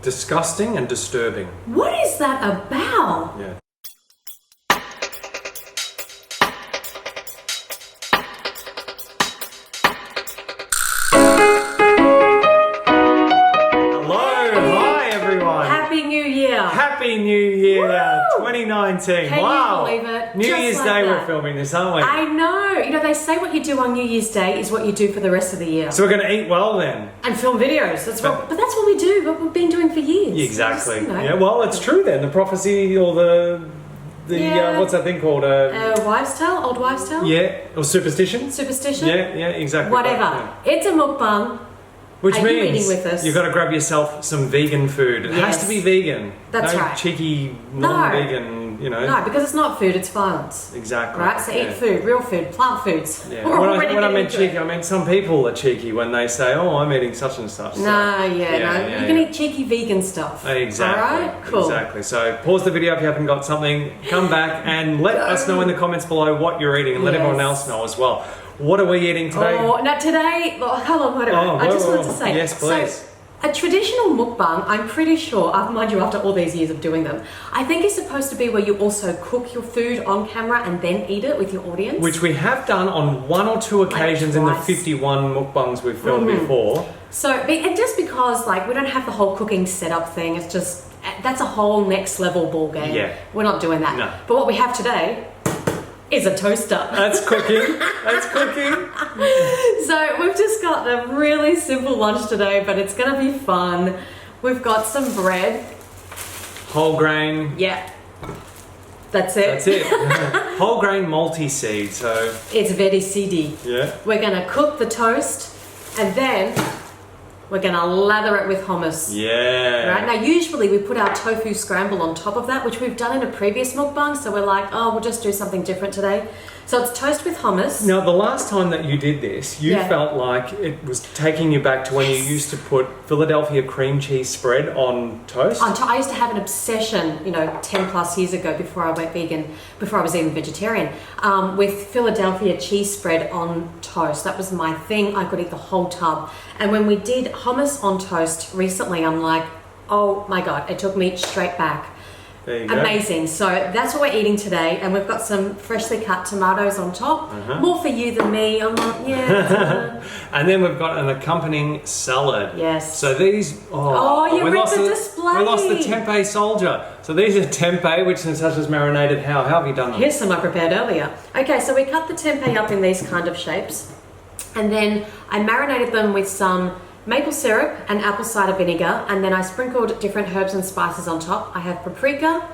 disgusting and disturbing. What is that about? Yeah. Happy New Year, Woo! 2019. Can wow. you believe it? New Just Year's like Day that. we're filming this, aren't we? I know. You know, they say what you do on New Year's Day is what you do for the rest of the year. So we're going to eat well then. And film videos. But that's what we do, what we've been doing for years. Exactly. Just, you know. Yeah, well, it's true then. The prophecy or the what's that thing called? Wives' tale? Old wives' tale? Yeah, or superstition? Superstition? Yeah, exactly. Whatever. Yeah. It's a mukbang. Which Are you means eating with us? you've got to grab yourself some vegan food. It has to be vegan. That's no right. cheeky, non-vegan, you know. No, because it's not food, it's violence. Exactly. Right? So eat food, real food, plant foods. Yeah. When I meant cheeky, I meant some people are cheeky when they say, oh, I'm eating such and such. So, You can eat cheeky vegan stuff. Exactly. All right? Cool. Exactly. So pause the video if you haven't got something. Come back and let us know in the comments below what you're eating and let everyone else know as well. What are we eating today? Oh, now today, hold on, wait a minute. I just wanted to say. Yes, please. So, a traditional mukbang, I'm pretty sure, mind you, after all these years of doing them, I think is supposed to be where you also cook your food on camera and then eat it with your audience. Which we have done on 1 or 2 occasions in the 51 mukbangs we've filmed before. So, and just because we don't have the whole cooking setup thing, it's just, that's a whole next level ball game. Yeah. We're not doing that. No. But what we have today is a toaster. That's cooking. That's cooking. So we've just got a really simple lunch today, but it's going to be fun. We've got some bread. Whole grain. Yeah. That's it. That's it. Whole grain multi-seed, so... It's very seedy. Yeah. We're going to cook the toast and then we're going to lather it with hummus. Yeah. Right? Now, usually we put our tofu scramble on top of that, which we've done in a previous mukbang, so we're like, oh, we'll just do something different today. So it's toast with hummus. Now, the last time that you did this, you felt like it was taking you back to when you used to put Philadelphia cream cheese spread on toast. I used to have an obsession, 10 plus years ago before I went vegan, before I was even vegetarian, with Philadelphia cheese spread on toast. That was my thing. I could eat the whole tub. And when we did hummus on toast recently, I'm like, oh my God, it took me straight back. There you go. Amazing. So that's what we're eating today, and we've got some freshly cut tomatoes on top. More for you than me. I'm like, And then we've got an accompanying salad. Yes. So these... you read the display. We lost the tempeh soldier. So these are tempeh, which is such as marinated. How have you done them? Here's some I prepared earlier. Okay, so we cut the tempeh up in these kind of shapes, and then I marinated them with some maple syrup and apple cider vinegar, and then I sprinkled different herbs and spices on top. I have paprika,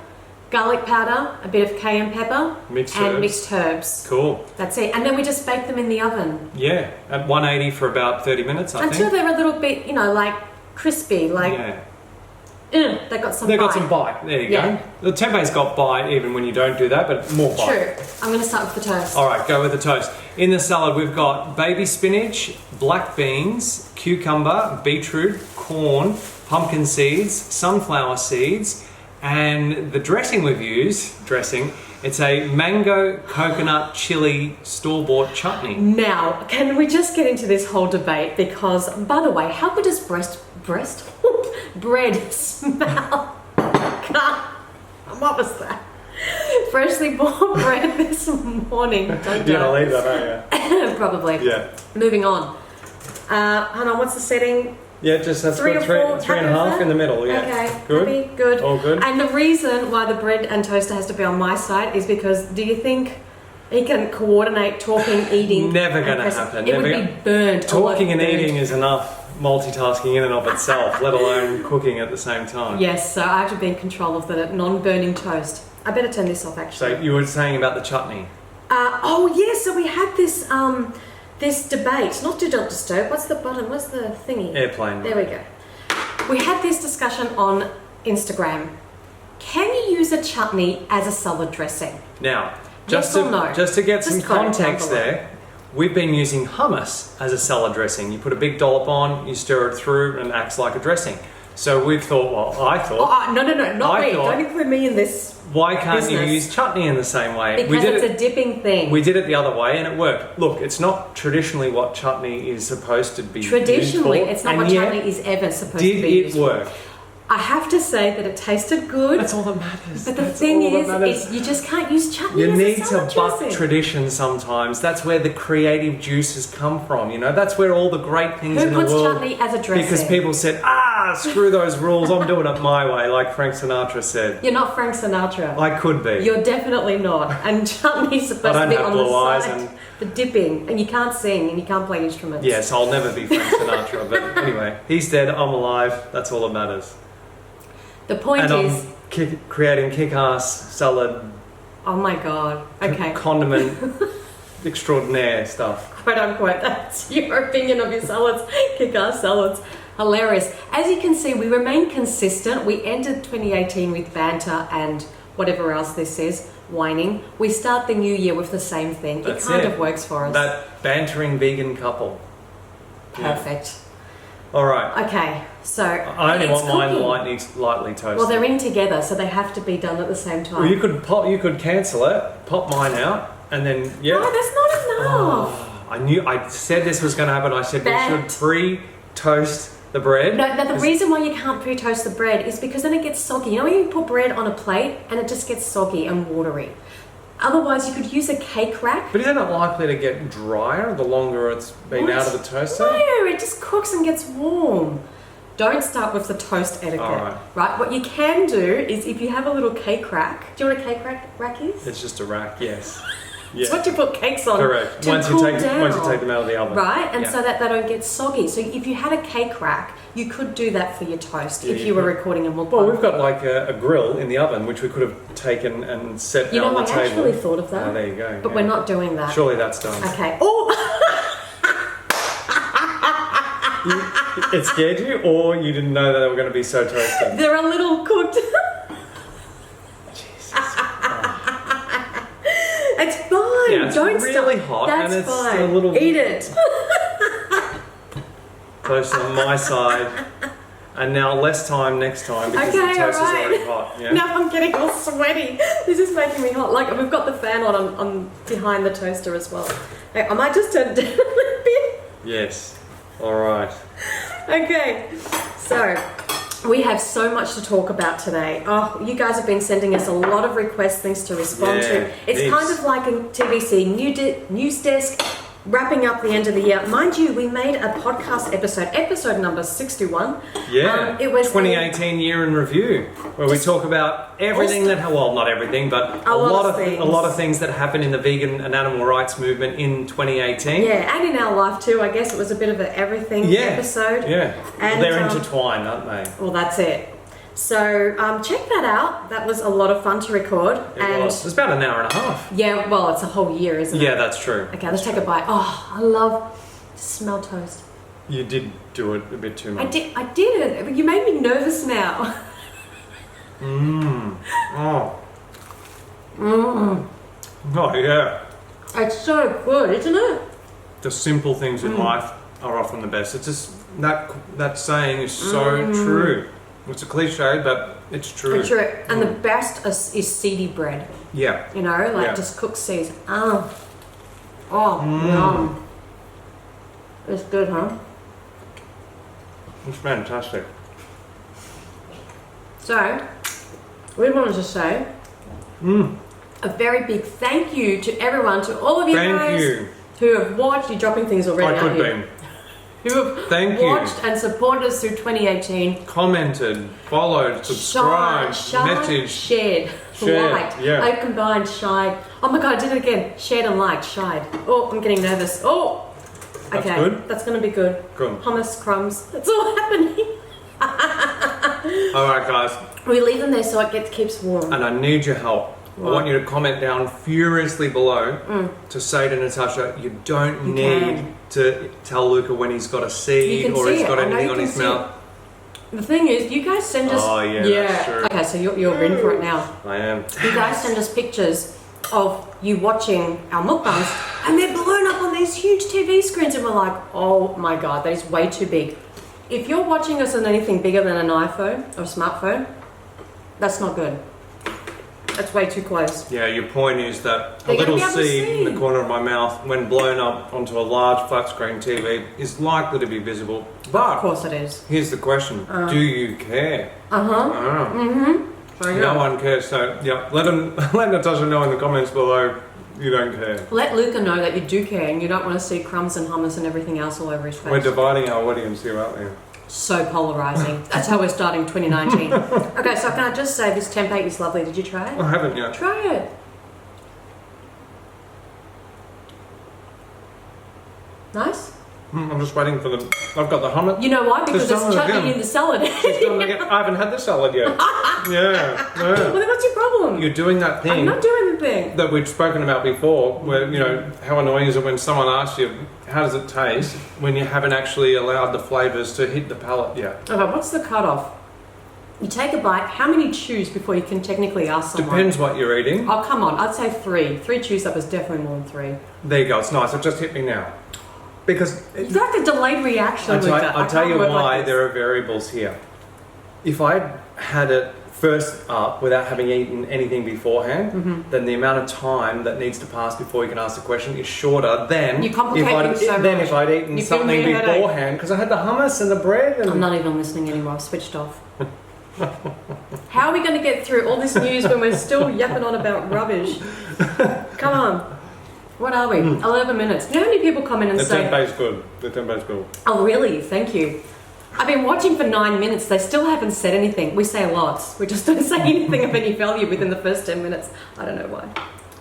garlic powder, a bit of cayenne pepper, mixed herbs. Cool. That's it. And then we just bake them in the oven. Yeah, at 180 for about 30 minutes, I think. Until they're a little bit, crispy, they got some bite. There you go. The tempeh's got bite even when you don't do that, but more bite. True. I'm going to start with the toast. All right, go with the toast. In the salad, we've got baby spinach, black beans, cucumber, beetroot, corn, pumpkin seeds, sunflower seeds, and the dressing we've used, it's a mango coconut chili store-bought chutney. Now, can we just get into this whole debate? Because, by the way, how good does bread smell? What was that? Freshly bought bread this morning. You're gonna leave that, aren't you? Probably. Yeah. Moving on. Hold on, what's the setting? Yeah, just that's three and a half in the middle. Yeah. Okay. Good. Happy? Good. All good. And the reason why the bread and toaster has to be on my side is because, do you think he can coordinate talking, eating? Never gonna happen. It would be burned. Talking and eating is enough multitasking in and of itself, let alone cooking at the same time. Yes, so I have to be in control of the non-burning toast. I better turn this off, actually. So you were saying about the chutney. So we had this this debate, not do not disturb. What's the button? What's the thingy? Airplane. There we go. We had this discussion on Instagram. Can you use a chutney as a salad dressing? Now, yes or no? Just to get some context there, we've been using hummus as a salad dressing. You put a big dollop on, you stir it through, and it acts like a dressing. So we've thought, no, not me. Don't include me in this. Why can't you use chutney in the same way? Because it's a dipping thing. We did it the other way and it worked. Look, it's not traditionally what chutney is supposed to be Traditionally, used for, it's not what chutney is ever supposed to be used for. Did it work? I have to say that it tasted good. That's all that matters. But the That's thing all that is, matters. you just can't use chutney You as need a to salad buck dressing. tradition sometimes. That's where the creative juices come from, you know? That's where all the great things in Who the puts world... chutney as a dressing? Because people said, screw those rules, I'm doing it my way, like Frank Sinatra said. You're not Frank Sinatra. I could be. You're definitely not. And chutney's supposed I to be don't have on the blue eyes side and- for dipping. And you can't sing and you can't play instruments. Yes, I'll never be Frank Sinatra, but anyway, he's dead, I'm alive, that's all that matters. The point And is... I'm creating kick-ass salad, Oh my god. Okay. condiment extraordinaire stuff. Quote unquote. That's your opinion of your salads. Kick-ass salads. Hilarious. As you can see, we remain consistent. We ended 2018 with banter and whatever else this is, whining. We start the new year with the same thing. That's it kind it. of works for us. That bantering vegan couple. Perfect. All right. Okay, so I only it's want mine cooking. lightly toasted. Well, they're in together, so they have to be done at the same time. Well, you could cancel it, pop mine out, and then No, that's not enough. I said this was going to happen. I said Bad. we should pre-toast the bread. No, the reason why you can't pre-toast the bread is because then it gets soggy. You know when you put bread on a plate and it just gets soggy and watery? Otherwise, you could use a cake rack. But isn't it likely to get drier the longer it's been What? out of the toaster? No, it just cooks and gets warm. Don't start with the toast etiquette. All Right? What you can do is if you have a little cake rack. Do you know what a cake rack is? It's just a rack, yes. Yeah. It's what you put cakes on. Correct. To Once cool you take down. them out of the oven. Right, and Yeah. so that they don't get soggy. So if you had a cake rack, you could do that for your toast Yeah, if you you were could. recording a mukbang. Well, we've got like a grill in the oven which we could have taken and set You out know, on I the table. actually thought of that. Oh, there you go. But yeah. we're not doing that. Surely that's done. Okay. Oh! It scared you, or you didn't know that they were going to be so toasted? They're a little cooked. Jesus. It's fine. Yeah, it's Don't really stop. hot That's and it's fine. a little- Eat it. Toast on my side. And now less time next time because Okay, the toast alright. is already hot. Yeah? Now I'm getting all sweaty. This is making me hot. Like we've got the fan on behind the toaster as well. Hey, I might just turn it down a little bit. Yes. All right. Okay, so we have so much to talk about today. Oh, you guys have been sending us a lot of requests, things to respond Yeah, to. It's heaps. kind of like a TBC news desk. Wrapping up the end of the year. Mind you, we made a podcast episode number 61. Yeah. It was 2018 year in review, where we talk about everything not everything, but a lot of things that happened in the vegan and animal rights movement in 2018. Yeah, and in our life too. I guess it was a bit of an everything episode. Yeah. And, They're intertwined, aren't they? Well, that's it. So check that out. That was a lot of fun to record. It was about an hour and a half. Yeah, well, it's a whole year, isn't it? Yeah, that's true. Okay, let's take a bite. Oh, I love to smell toast. You did do it a bit too much. I did it. You made me nervous now. Oh. Mm. Oh, yeah. It's so good, isn't it? The simple things in life are often the best. It's just that saying is so true. It's a cliche, but it's true. It's true. And the best is seedy bread. Yeah. You know, like Yeah. just cooked seeds. Oh, yum. It's good, huh? It's fantastic. So, we wanted to say a very big thank you to everyone, to all of you Thank guys you. who have watched. You're dropping things already, I aren't could you? be. Who have Thank you. watched and supported us through 2018. Commented, followed, subscribed, shared, Shared, liked. yeah. I combined shied. Oh my god, I did it again. Shared and liked, shied. Oh, I'm getting nervous. Oh, That's okay. good. That's going to be good. Good. Hummus, crumbs. That's all happening. All right, guys. We leave them there so it keeps warm. And I need your help. I want you to comment down furiously below to say to Natasha, you don't You need can. to tell Luca when he's got a You seed can or see he's it. got I know anything you on can his see mouth. The thing is, you guys send us... Oh, yeah, that's true. Okay, so you're in for it now. I am. You guys send us pictures of you watching our mukbangs and they're blown up on these huge TV screens and we're like, oh my god, that is way too big. If you're watching us on anything bigger than an iPhone or a smartphone, that's not good. That's way too close. Yeah, your point is that They're a little gonna be able to seed see. in the corner of my mouth, when blown up onto a large flat screen TV, is likely to be visible. Of But course it is. here's the question: do you care? So, No one cares. So yeah, let Natasha know in the comments below. You don't care. Let Luca know that you do care and you don't want to see crumbs and hummus and everything else all over his face. We're dividing our audience here, aren't we? So polarizing. That's how we're starting 2019. Okay, so can I just say this tempeh is lovely. Did you try it? I haven't yet. Try it. Nice? I'm just waiting for the. I've got the hummus. You know why? Because There's there's some chutney again. in the salad. I haven't had the salad yet. Yeah. Well, then what's your problem? You're doing that I'm thing not doing the thing. that we've spoken about before, where, you know, how annoying is it when someone asks you, how does it taste, when you haven't actually allowed the flavours to hit the palate yet? Okay, what's the cutoff? You take a bite, how many chews before you can technically ask someone? Depends what you're eating. Oh, come on, I'd say 3. 3 chews up is definitely more than 3. There you go, it's nice. It just hit me now. Because It's like a delayed reaction, Luca. I'll tell can't you work why like this. there are variables here. If I had it first up without having eaten anything beforehand, then the amount of time that needs to pass before you can ask the question is shorter than You complicate things so much. if I'd eaten You've something given me a headache. beforehand, because I had the hummus and the bread and I'm not even listening anymore. I've switched off. How are we going to get through all this news when we're still yapping on about rubbish? Come on. What are we? 11 minutes. You know how many people come in and the say, tempeh's good. The tempeh's good. oh really? Thank you. I've been watching for 9 minutes. They still haven't said anything. We say lots. We just don't say anything of any value within the first 10 minutes. I don't know why.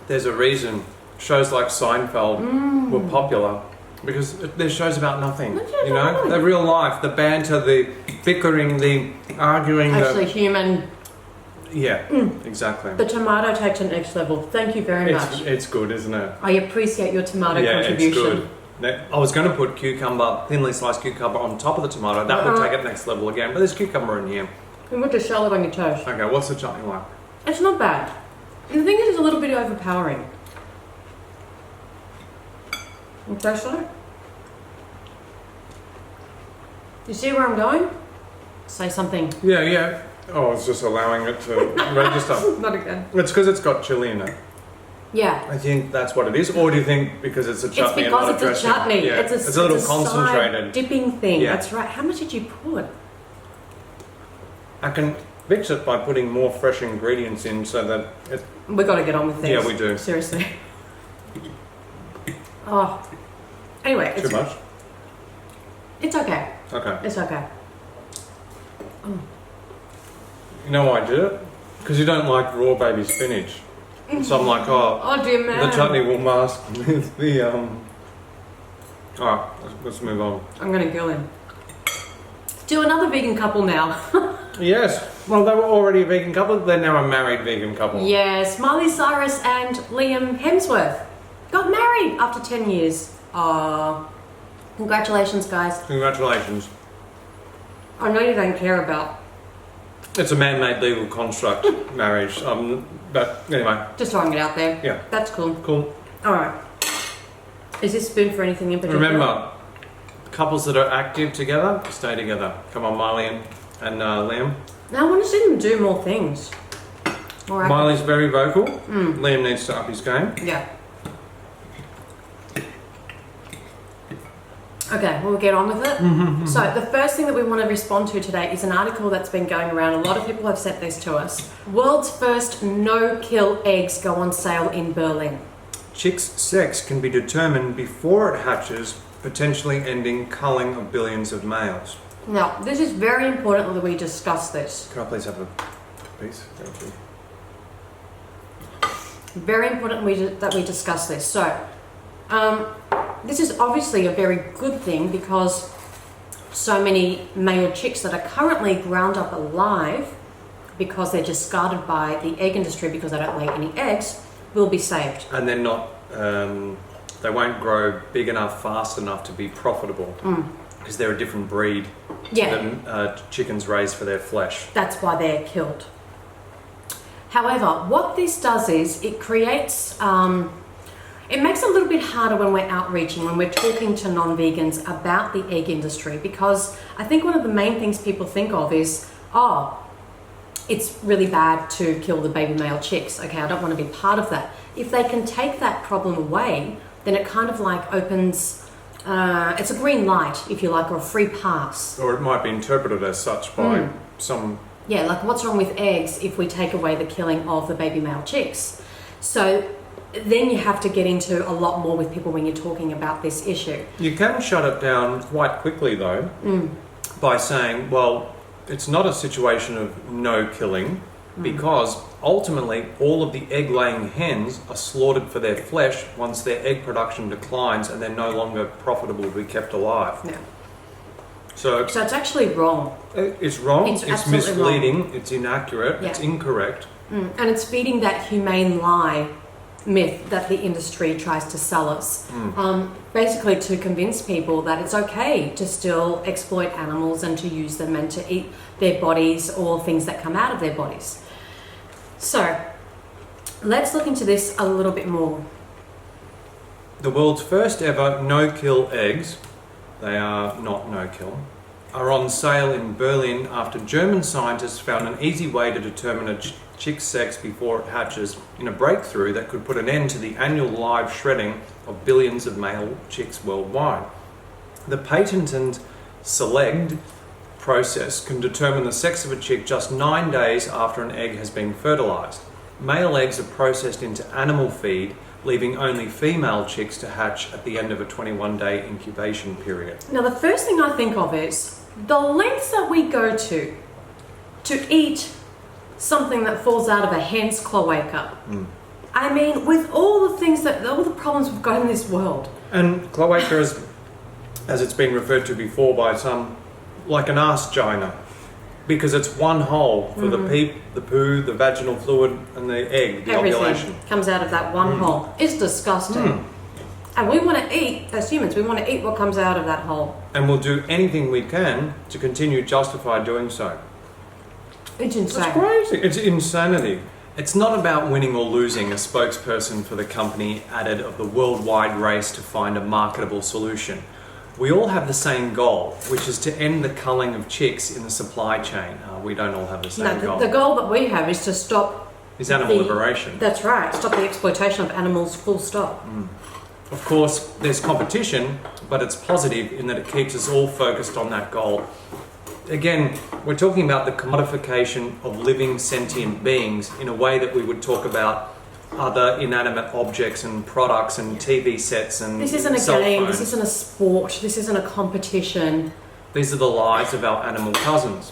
There's a reason shows like Seinfeld were popular. Because they're shows about nothing, you know? They're real life, the banter, the bickering, the arguing. Actually, human. Yeah, exactly. The tomato takes an next level. Thank you very much. It's good, isn't it? I appreciate your tomato Yeah, contribution. it's good. I was going to put cucumber, thinly sliced cucumber on top of the tomato. That would take it next level again. But there's cucumber in here. And with the salad on your toast. Okay, what's the chutney like? It's not bad. The thing is, it's a little bit overpowering. Okay, so you see where I'm going? Say something. Yeah. Oh, it's just allowing it to register. Not again. It's because it's got chili in it. Yeah. I think that's what it is. Or do you think because it's a chutney and not It's a because it's a dressing? chutney. Yeah. It's a little side concentrated. dipping thing. Yeah. That's right. How much did you put? I can fix it by putting more fresh ingredients in so that it... We got to get on with things. Yeah, we do. Seriously. Oh. Anyway, Too much? It's okay. Okay. It's okay. You know why I did it? Because you don't like raw baby spinach. So I'm like, Oh dear man. the chutney will mask the Alright, let's move on. I'm gonna go in. Do another vegan couple now. Yes. Well, they were already a vegan couple. They're now a married vegan couple. Yes, Miley Cyrus and Liam Hemsworth got married after 10 years. Congratulations, guys. Congratulations. I know you don't care about. It's a man-made legal construct, marriage. But anyway. Just throwing it out there. Yeah. That's cool. Cool. Alright. Is this spoon for anything in particular? Remember, couples that are active together, stay together. Come on, Miley and Liam. Now I want to see them do more things. Alright. Miley's very vocal. Liam needs to up his game. Yeah. Okay, we'll get on with it. So the first thing that we want to respond to today is an article that's been going around. A lot of people have sent this to us. World's first no-kill eggs go on sale in Berlin. Chick's sex can be determined before it hatches, potentially ending culling of billions of males. Now, this is very important that we discuss this. Can I please have a piece? Thank you. Very important that we discuss this. So, this is obviously a very good thing because so many male chicks that are currently ground up alive because they're discarded by the egg industry because they don't lay any eggs will be saved. And they're not, they won't grow big enough, fast enough to be profitable because they're a different breed than chickens raised for their flesh. That's why they're killed. However, what this does is it creates, it makes it a little bit harder when we're outreaching, when we're talking to non-vegans about the egg industry, because I think one of the main things people think of is, it's really bad to kill the baby male chicks. Okay, I don't want to be part of that. If they can take that problem away, then it kind of like opens, it's a green light, if you like, or a free pass. Or it might be interpreted as such by some... Yeah, like what's wrong with eggs if we take away the killing of the baby male chicks? So then you have to get into a lot more with people when you're talking about this issue. You can shut it down quite quickly though, by saying, well, it's not a situation of no killing, because ultimately all of the egg-laying hens are slaughtered for their flesh once their egg production declines and they're no longer profitable to be kept alive. Yeah. So it's actually wrong. It's wrong, it's misleading, wrong. It's inaccurate, it's incorrect. And it's feeding that humane lie myth that the industry tries to sell us. Basically to convince people that it's okay to still exploit animals and to use them and to eat their bodies or things that come out of their bodies. So let's look into this a little bit more. The world's first ever no-kill eggs, they are not no-kill, are on sale in Berlin after German scientists found an easy way to determine a chick's sex before it hatches in a breakthrough that could put an end to the annual live shredding of billions of male chicks worldwide. The patented Select process can determine the sex of a chick just 9 days after an egg has been fertilized. Male eggs are processed into animal feed, leaving only female chicks to hatch at the end of a 21-day incubation period. Now the first thing I think of is the lengths that we go to eat something that falls out of a hen's cloaca. I mean, with all the problems we've got in this world. And cloaca is, as it's been referred to before by some, like an arsegina, because it's one hole for the peep, the poo, the vaginal fluid, and the egg, the ovulation. Comes out of that one hole. It's disgusting. And we want to eat, as humans, we want to eat what comes out of that hole. And we'll do anything we can to continue justify doing so. It's insane. It's crazy. It's insanity. It's not about winning or losing, a spokesperson for the company added of the worldwide race to find a marketable solution. We all have the same goal, which is to end the culling of chicks in the supply chain. We don't all have the same goal. The goal that we have is to stop... Is animal liberation. That's right. Stop the exploitation of animals, full stop. Of course, there's competition, but it's positive in that it keeps us all focused on that goal. Again, we're talking about the commodification of living sentient beings in a way that we would talk about other inanimate objects and products and TV sets and This isn't a game, this isn't a sport, this isn't a competition. These are the lives of our animal cousins.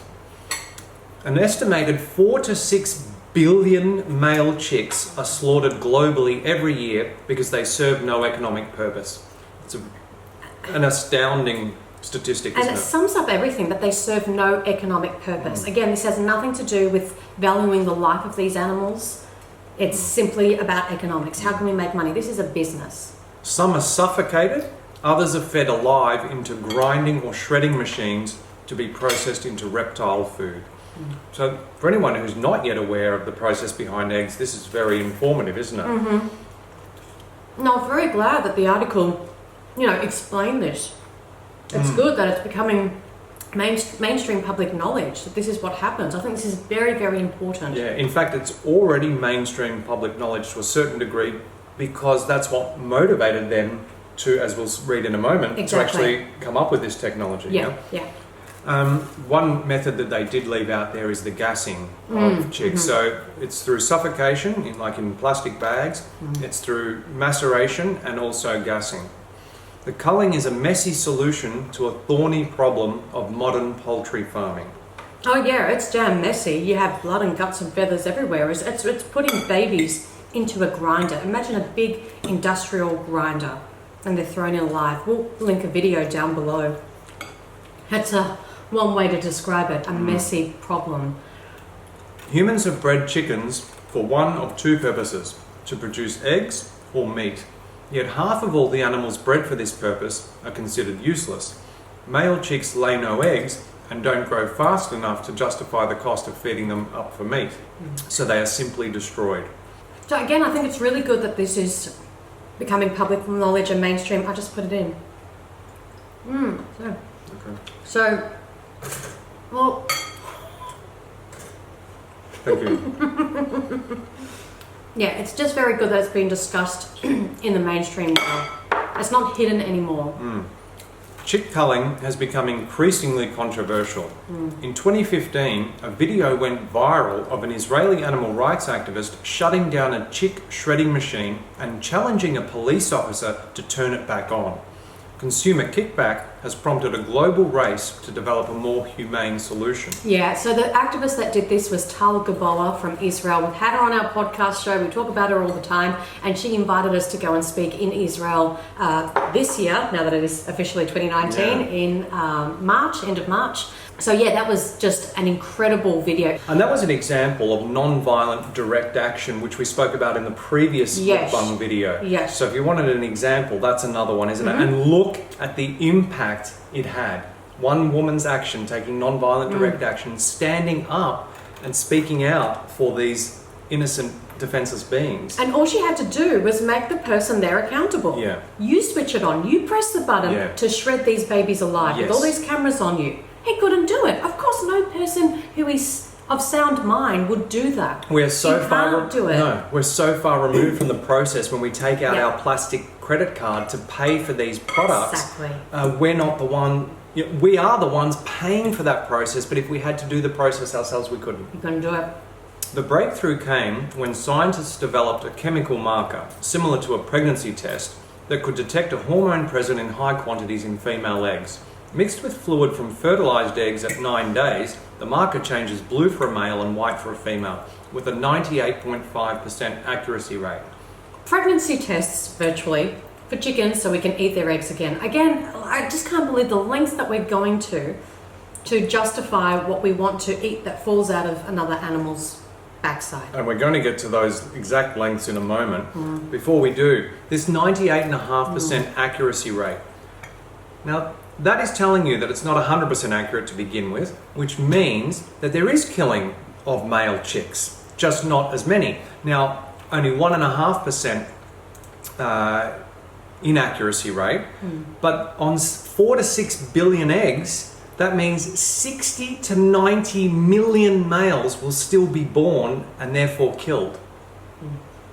An estimated 4 to 6 billion male chicks are slaughtered globally every year because they serve no economic purpose. It's an astounding statistic, isn't it? And it sums up everything, that they serve no economic purpose. Again, this has nothing to do with valuing the life of these animals. It's simply about economics. How can we make money? This is a business. Some are suffocated, others are fed alive into grinding or shredding machines to be processed into reptile food. So for anyone who's not yet aware of the process behind eggs, this is very informative, isn't it? No, I'm very glad that the article, explained this. It's good that it's becoming mainstream public knowledge, that this is what happens. I think this is very, very important. Yeah, in fact, it's already mainstream public knowledge to a certain degree because that's what motivated them to, as we'll read in a moment, to actually come up with this technology. Yeah. One method that they did leave out there is the gassing of chicks. So it's through suffocation, like in plastic bags. It's through maceration and also gassing. The culling is a messy solution to a thorny problem of modern poultry farming. Oh yeah, it's damn messy. You have blood and guts and feathers everywhere. It's putting babies into a grinder. Imagine a big industrial grinder and they're thrown in alive. We'll link a video down below. That's one way to describe it, a messy problem. Humans have bred chickens for one of two purposes, to produce eggs or meat. Yet half of all the animals bred for this purpose are considered useless. Male chicks lay no eggs and don't grow fast enough to justify the cost of feeding them up for meat, so they are simply destroyed. So again, I think it's really good that this is becoming public knowledge and mainstream. I just put it in. Well, Thank you. Yeah, it's just very good that it's been discussed in the mainstream now. It's not hidden anymore. Chick culling has become increasingly controversial. In 2015, a video went viral of an Israeli animal rights activist shutting down a chick shredding machine and challenging a police officer to turn it back on. Consumer kickback has prompted a global race to develop a more humane solution. Yeah, so the activist that did this was Tal Gilboa from Israel. We've had her on our podcast show. We talk about her all the time, and she invited us to go and speak in Israel this year, now that it is officially 2019, in March, end of March. So yeah, that was just an incredible video. And that was an example of non-violent direct action, which we spoke about in the previous Mukbang video. Yes. So if you wanted an example, that's another one, isn't it? And look at the impact it had. One woman's action, taking non-violent direct action, standing up and speaking out for these innocent, defenseless beings. And all she had to do was make the person there accountable. Yeah. You switch it on. You press the button to shred these babies alive with all these cameras on you. He couldn't do it. Of course, no person who is of sound mind would do that. We're so We're so far removed from the process when we take out our plastic credit card to pay for these products. Exactly. We're not the one. We are the ones paying for that process. But if we had to do the process ourselves, we couldn't. You couldn't do it. The breakthrough came when scientists developed a chemical marker similar to a pregnancy test that could detect a hormone present in high quantities in female eggs. Mixed with fluid from fertilized eggs at 9 days, the marker changes blue for a male and white for a female, with a 98.5% accuracy rate. Pregnancy tests, virtually, for chickens so we can eat their eggs again. Again, I just can't believe the lengths that we're going to justify what we want to eat that falls out of another animal's backside. And we're going to get to those exact lengths in a moment. Before we do, this 98.5% accuracy rate. Now, that is telling you that it's not 100% accurate to begin with, which means that there is killing of male chicks, just not as many. Now, only 1.5% inaccuracy rate, but on 4 to 6 billion eggs, that means 60 to 90 million males will still be born and therefore killed.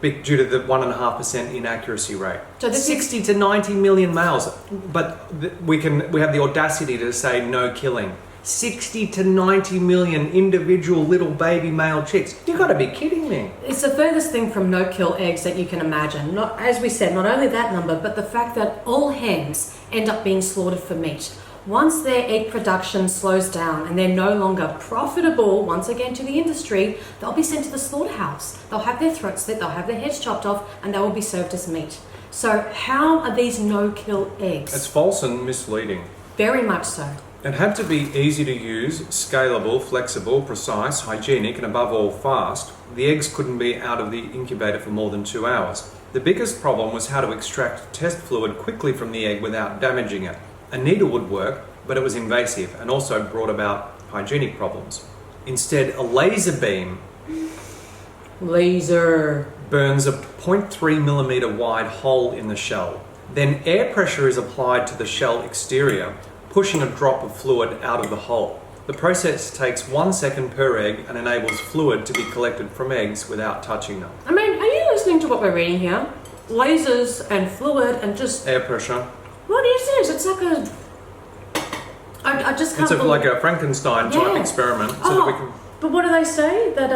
Due to the 1.5% inaccuracy rate. So this 60 to 90 million males, but we have the audacity to say no killing. 60 to 90 million individual little baby male chicks. You've got to be kidding me. It's the furthest thing from no-kill eggs that you can imagine. Not, as we said, not only that number, but the fact that all hens end up being slaughtered for meat. Once their egg production slows down and they're no longer profitable, once again to the industry, they'll be sent to the slaughterhouse. They'll have their throats slit, they'll have their heads chopped off, and they will be served as meat. So how are these no-kill eggs? It's false and misleading. Very much so. It had to be easy to use, scalable, flexible, precise, hygienic, and above all fast. The eggs couldn't be out of the incubator for more than 2 hours. The biggest problem was how to extract test fluid quickly from the egg without damaging it. A needle would work, but it was invasive and also brought about hygienic problems. Instead, a laser beam burns a 0.3 millimeter wide hole in the shell. Then air pressure is applied to the shell exterior, pushing a drop of fluid out of the hole. The process takes 1 second per egg and enables fluid to be collected from eggs without touching them. I mean, are you listening to what we're reading here? Lasers and fluid and just... Air pressure. What is this? It's like a... I just can't believe... like a Frankenstein type experiment. So that we can... But what do they say? That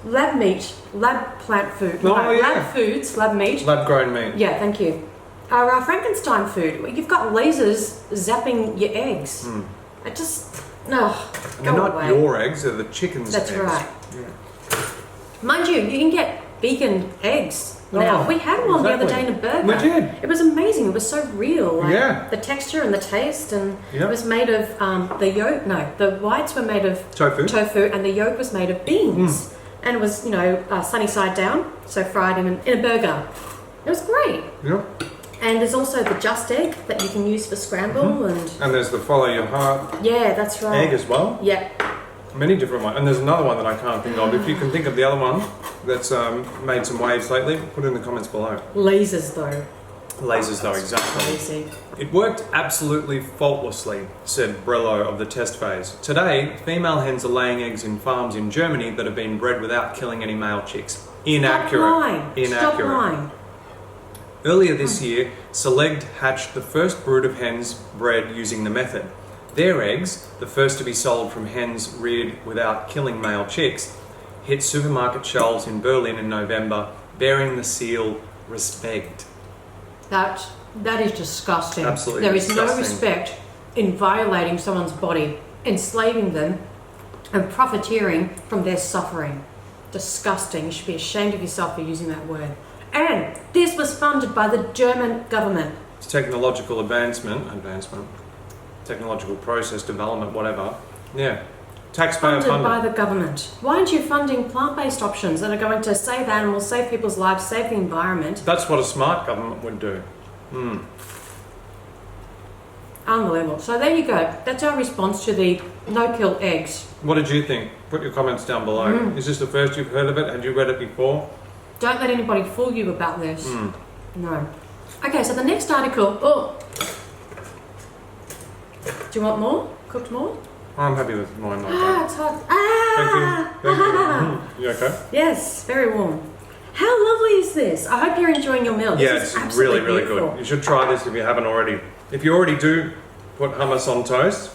lab meat, lab plant food, lab foods, lab meat. Lab grown meat. Yeah, thank you. Are Frankenstein food. You've got lasers zapping your eggs. I just... No, and they're not your eggs, they're the chicken's eggs. That's right. Yeah. Mind you can get vegan eggs. Now, we had one the other day in a burger. We did. It was amazing. It was so real. Like, the texture and the taste, and it was made of the yolk. No, the whites were made of tofu, and the yolk was made of beans. And it was, sunny side down, so fried in a burger. It was great. Yeah. And there's also the just egg that you can use for scramble, and there's the follow your heart. Yeah, that's right. Egg as well. Yeah. Many different ones. And there's another one that I can't think of. If you can think of the other one that's made some waves lately, put it in the comments below. Lasers, though. Lasers though, exactly. Crazy. It worked absolutely faultlessly, said Brello of the test phase. Today, female hens are laying eggs in farms in Germany that have been bred without killing any male chicks. Inaccurate. Stop lying. Inaccurate. Stop lying. Earlier this year, Select hatched the first brood of hens bred using the method. Their eggs, the first to be sold from hens reared without killing male chicks, hit supermarket shelves in Berlin in November, bearing the seal Respect. That is disgusting. Absolutely There is disgusting. no respect in violating someone's body, enslaving them, and profiteering from their suffering. Disgusting. You should be ashamed of yourself for using that word. And this was funded by the German government. It's technological advancement, technological process development, whatever. Yeah. Taxpayer Funded by funded. the government. Why aren't you funding plant-based options that are going to save animals, save people's lives, save the environment? That's what a smart government would do. Unbelievable. So there you go. That's our response to the no-kill eggs. What did you think? Put your comments down below. Is this the first you've heard of it? Had you read it before? Don't let anybody fool you about this. No. Okay, so the next article. Oh. Do you want more? Cooked more? I'm happy with mine. Ah, it's hot. Thank Ah! you. Thank you. You okay? Yes, very warm. How lovely is this? I hope you're enjoying your meal. Yeah, This is it's absolutely really, really beautiful. good. You should try this if you haven't already. If you already do put hummus on toast,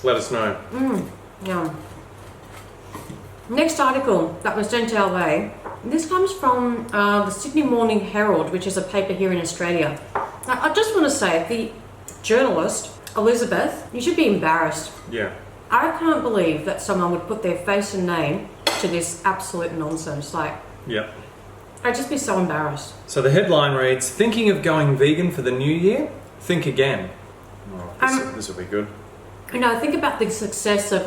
let us know. Yum. Next article that was sent our way. This comes from the Sydney Morning Herald, which is a paper here in Australia. Now, I just want to say, the journalist, Elizabeth, you should be embarrassed. Yeah. I can't believe that someone would put their face and name to this absolute nonsense. Like, Yeah. I'd just be so embarrassed. So the headline reads, thinking of going vegan for the new year? Think again. Oh, this will be good. You know, think about the success of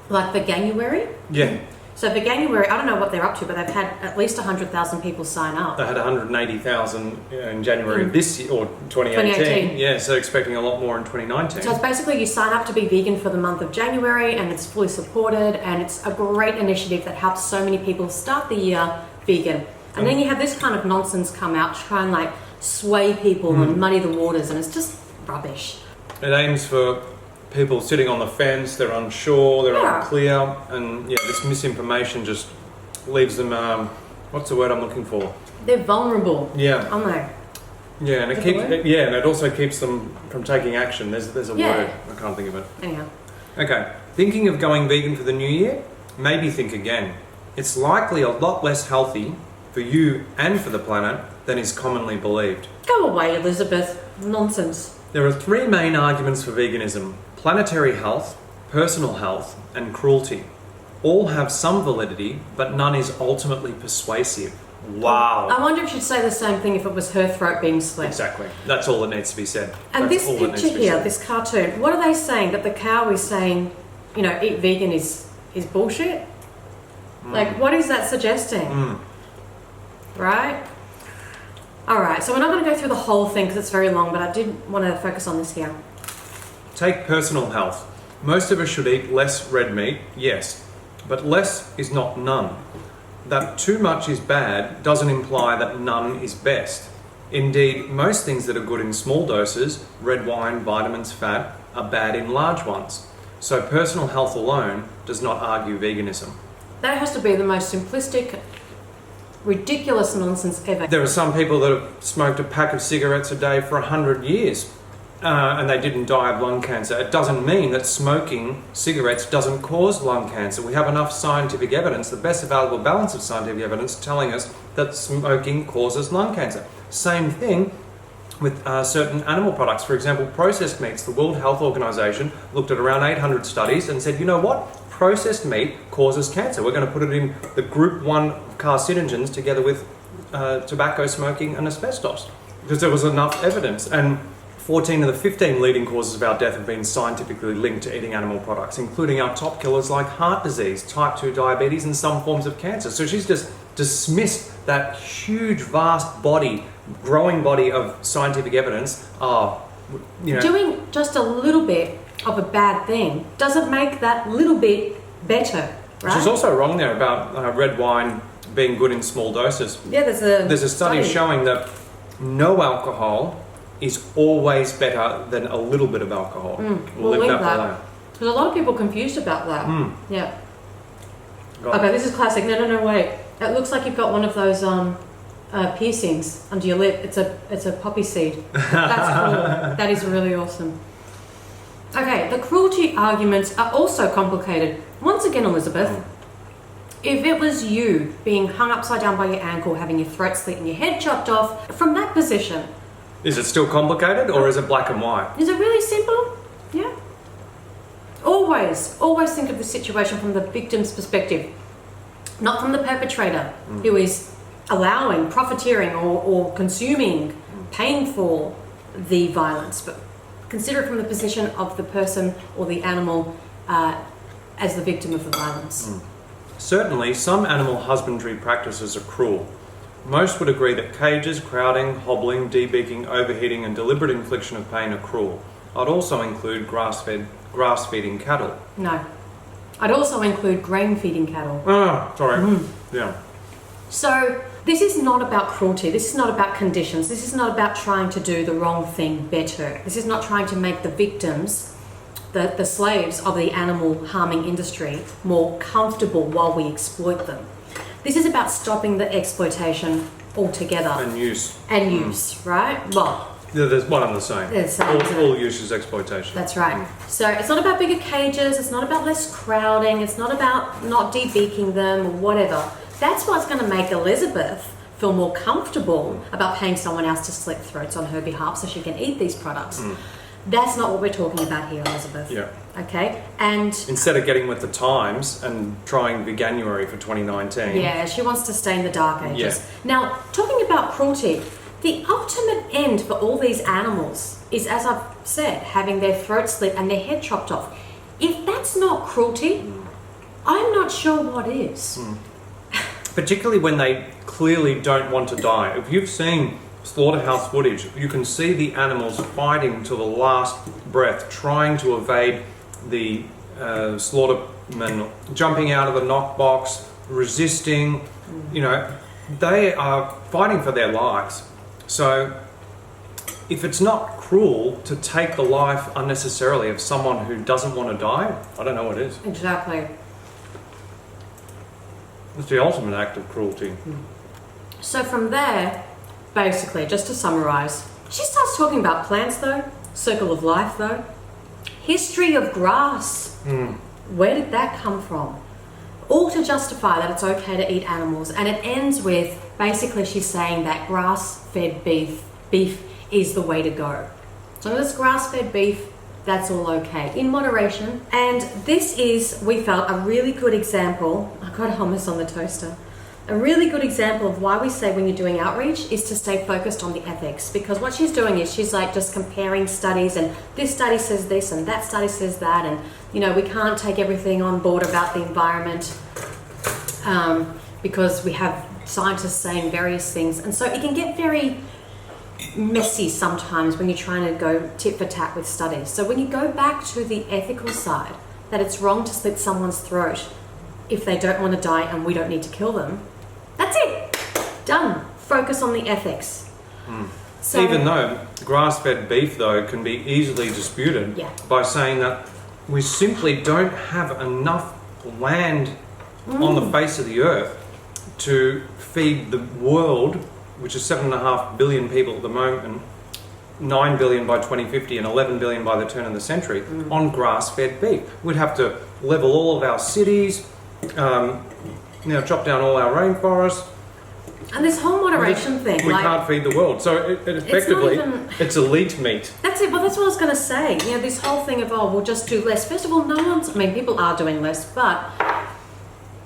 like Veganuary. Yeah. So Veganuary, I don't know what they're up to, but they've had at least 100,000 people sign up. They had 180,000 in January of this year, or 2018. 2018. Yeah, so expecting a lot more in 2019. So it's basically you sign up to be vegan for the month of January, and it's fully supported, and it's a great initiative that helps so many people start the year vegan. And then you have this kind of nonsense come out to try and like sway people and muddy the waters, and it's just rubbish. It aims for people sitting on the fence, they're unsure, they're Yeah. unclear, and yeah, this misinformation just leaves them, what's the word I'm looking for? They're vulnerable, Yeah, aren't they? yeah, and Is that the word? and it also keeps them from taking action. There's a Yeah. word, I can't think of it. Anyhow. Okay, thinking of going vegan for the new year? Maybe think again. It's likely a lot less healthy for you and for the planet than is commonly believed. Go away, Elizabeth. Nonsense. There are three main arguments for veganism: planetary health, personal health, and cruelty. All have some validity, but none is ultimately persuasive. Wow. I wonder if she'd say the same thing if it was her throat being slit. Exactly. That's all that needs to be said. And That's this all that needs picture to be here, said. this cartoon, what are they saying? That the cow is saying, you know, eat vegan is bullshit? Like, what is that suggesting? Right? Alright, so we're not going to go through the whole thing because it's very long, but I did want to focus on this here. Take personal health. Most of us should eat less red meat, yes, but less is not none. That too much is bad doesn't imply that none is best. Indeed, most things that are good in small doses, red wine, vitamins, fat, are bad in large ones. So personal health alone does not argue veganism. That has to be the most simplistic, ridiculous nonsense ever. There are some people that have smoked a pack of cigarettes a day for 100 years and they didn't die of lung cancer. It doesn't mean that smoking cigarettes doesn't cause lung cancer. We have enough scientific evidence, the best available balance of scientific evidence, telling us that smoking causes lung cancer. Same thing with certain animal products. For example, processed meats. The World Health Organization looked at around 800 studies and said, you know what? Processed meat causes cancer. We're going to put it in the group 1 carcinogens together with tobacco smoking and asbestos, because there was enough evidence. And 14 of the 15 leading causes of our death have been scientifically linked to eating animal products, including our top killers like heart disease, type 2 diabetes, and some forms of cancer. So she's just dismissed that huge, vast body, growing body of scientific evidence. Doing just a little bit of a bad thing doesn't make that little bit better, right? She's also wrong there about red wine being good in small doses. Yeah, there's a There's a study showing that no alcohol is always better than a little bit of alcohol. We'll leave that. alone. There's a lot of people confused about that. Yeah. Got Okay, it. this is classic. No, wait. It looks like you've got one of those piercings under your lip. It's a poppy seed. That's cool. That is really awesome. Okay, the cruelty arguments are also complicated. Once again, Elizabeth, if it was you being hung upside down by your ankle, having your throat slit and your head chopped off, from that position, Is it still complicated or is it black and white? is it really simple? Yeah. Always think of the situation from the victim's perspective, not from the perpetrator who is allowing, profiteering, or consuming, paying for the violence, but consider it from the position of the person or the animal as the victim of the violence. Certainly, some animal husbandry practices are cruel. Most would agree that cages, crowding, hobbling, debeaking, overheating and deliberate infliction of pain are cruel. I'd also include grass-feeding cattle. No. I'd also include grain-feeding cattle. Sorry. Yeah. So this is not about cruelty. This is not about conditions. This is not about trying to do the wrong thing better. This is not trying to make the victims, the slaves of the animal harming industry, more comfortable while we exploit them. This is about stopping the exploitation altogether. And use. And use, right? Well, Yeah, there's one and the same. There's the same, isn't it? All use is exploitation. that's right. So it's not about bigger cages, it's not about less crowding, it's not about not debeaking them or whatever. That's what's going to make Elizabeth feel more comfortable about paying someone else to slit throats on her behalf so she can eat these products. That's not what we're talking about here, Elizabeth. Yeah. Okay? And Instead of getting with the times and trying Veganuary for 2019. yeah, she wants to stay in the dark ages. Yeah. Now, talking about cruelty, the ultimate end for all these animals is, as I've said, having their throat slit and their head chopped off. If that's not cruelty, I'm not sure what is. Particularly when they clearly don't want to die. If you've seen slaughterhouse footage, you can see the animals fighting to the last breath, trying to evade the slaughtermen, jumping out of the knockbox, resisting. You know, they are fighting for their lives. So if it's not cruel to take the life unnecessarily of someone who doesn't want to die, I don't know what is. Exactly. It's the ultimate act of cruelty. So from there, basically, just to summarise, she starts talking about plants though, circle of life though, history of grass. Where did that come from? All to justify that it's okay to eat animals. And it ends with, basically she's saying that grass-fed beef is the way to go. So this grass-fed beef, that's all okay, in moderation. And this is, we felt, a really good example. I got hummus on the toaster. A really good example of why we say when you're doing outreach is to stay focused on the ethics, because what she's doing is she's like just comparing studies, and this study says this and that study says that, and you know, we can't take everything on board about the environment because we have scientists saying various things, and so it can get very messy sometimes when you're trying to go tit for tat with studies. So when you go back to the ethical side, that it's wrong to slit someone's throat if they don't want to die and we don't need to kill them, that's it. Done. Focus on the ethics. So, Even though grass-fed beef, though, can be easily disputed by saying that we simply don't have enough land on the face of the earth to feed the world, which is 7.5 billion people at the moment, 9 billion by 2050 and 11 billion by the turn of the century, on grass-fed beef. We'd have to level all of our cities, chop down all our rainforests. and this whole moderation thing, We like, can't feed the world. So it effectively, it's elite meat. that's it. Well, that's what I was going to say. You know, this whole thing of, we'll just do less. First of all, people are doing less, but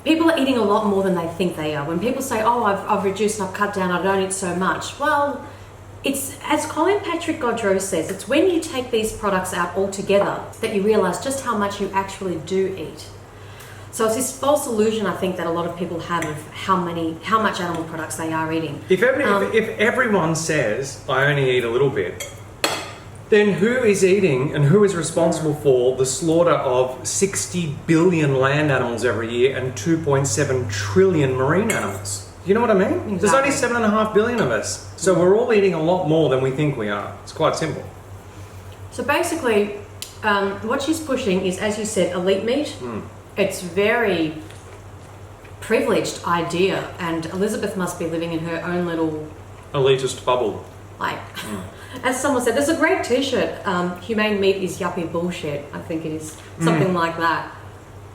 people are eating a lot more than they think they are. When people say, I've reduced and I've cut down, I don't eat so much. Well, it's, as Colin Patrick Godreau says, it's when you take these products out altogether that you realise just how much you actually do eat. So it's this false illusion, I think, that a lot of people have of how much animal products they are eating. If everyone says, I only eat a little bit, then who is eating and who is responsible for the slaughter of 60 billion land animals every year and 2.7 trillion marine animals? You know what I mean? Exactly. There's only 7.5 billion of us. So we're all eating a lot more than we think we are. It's quite simple. So basically, what she's pushing is, as you said, elite meat. It's very privileged idea, and Elizabeth must be living in her own little elitist bubble. Like, as someone said, there's a great T-shirt. Humane meat is yuppie bullshit. I think it is something like that.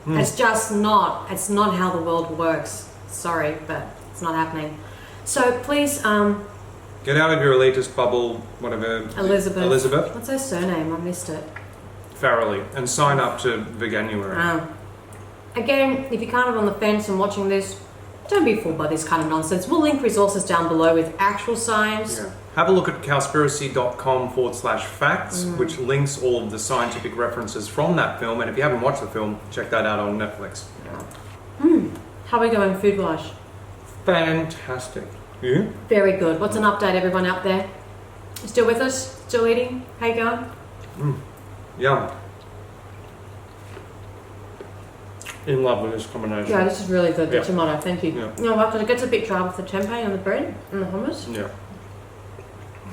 It's just not. It's not how the world works. Sorry, but it's not happening. So please, get out of your elitist bubble. Whatever. Elizabeth. What's her surname? I missed it. Farrelly, and sign up to Veganuary. Again, if you're kind of on the fence and watching this, don't be fooled by this kind of nonsense. We'll link resources down below with actual science. Yeah. Have a look at cowspiracy.com/facts, which links all of the scientific references from that film. And if you haven't watched the film, check that out on Netflix. How are we going food-wise? Fantastic. You? Very good. What's an update, everyone out there? Still with us? Still eating? How you going? Yum. In love with this combination. Yeah, this is really good. The tomato, thank you. Yeah. You know what? Because it gets a bit dry with the tempeh and the bread and the hummus. Yeah.